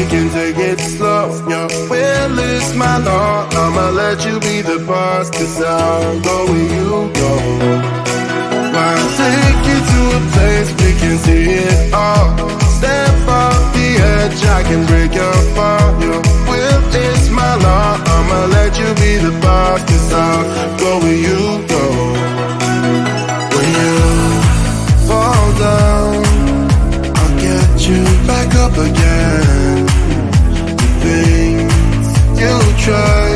we can take it slow. Your will is my law, I'ma let you be the boss, 'cause I'll go where you go. I'll take you to a place we can see it all. Step off the edge, I can break your fall. Your will is my law, I'ma let you be the boss, 'cause I'll go where you go. When you fall down, I'll get you back up again. The things you try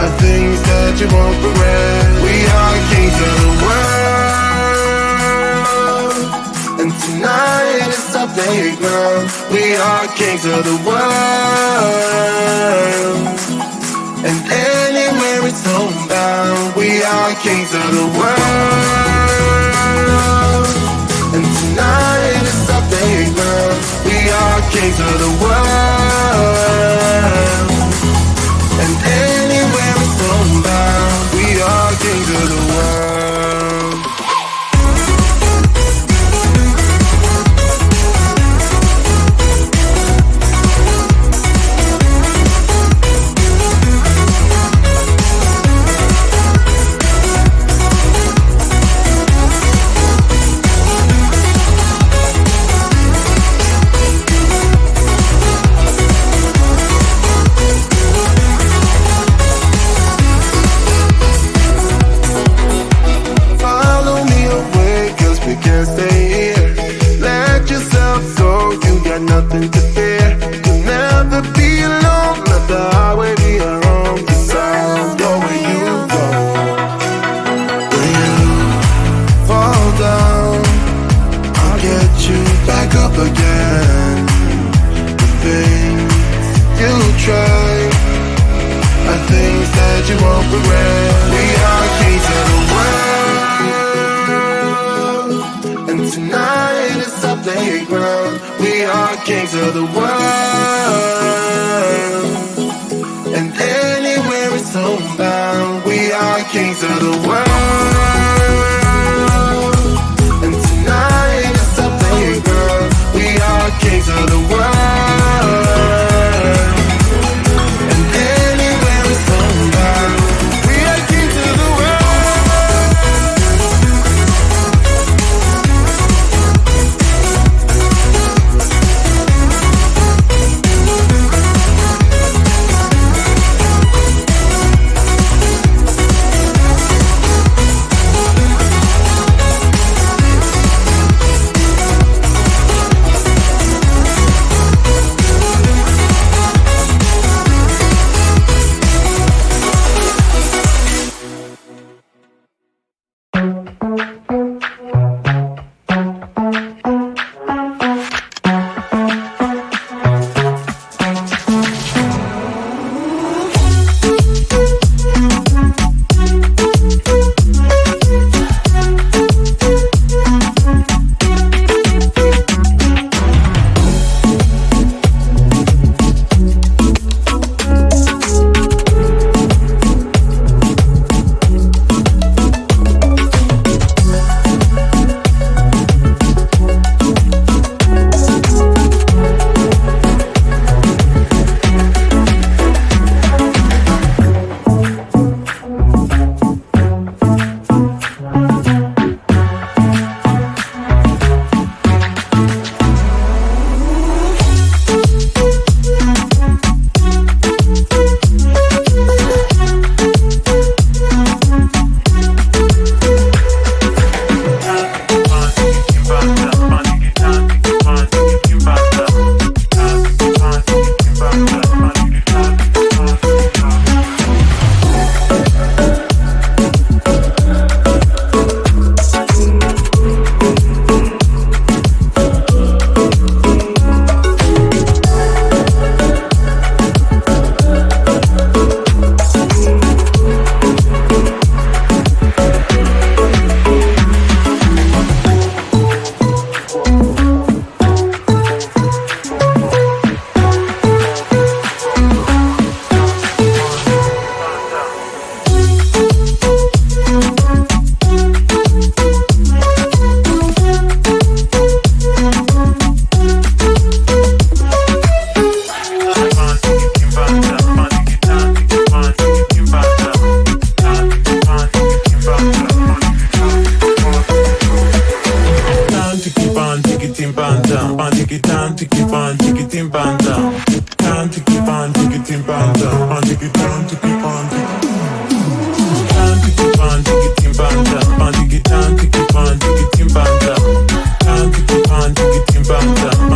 are things that you won't regret. We are kings of the world, and tonight is our playground. We are kings of the world, and anywhere it's homebound. We are kings of the world, and tonight is our playground. We are kings of the world, and anywhere it's homebound. We are kings of the world. Nothing to fear, you'll never be alone. Let the highway be our home, 'cause I'll go where you go. When you fall down, I'll get you back up again. The things you try are things that you won't regret. We are kings of the world, and tonight is our playground. We are kings of the world, and anywhere it's homebound. We are kings of the world, and tonight is our playground. We are kings of the world, and anywhere it's homebound. We are kings of the world. tiki tim pantam, pan tiki tan tiki pan tiki tim pantam, tan tiki pan tiki tim pantam, pan tiki tan tiki pan tiki tan tiki pan tiki tim pantam, pan tiki tan tiki pan tiki tim pantam, tan tiki pan tiki tim pantam.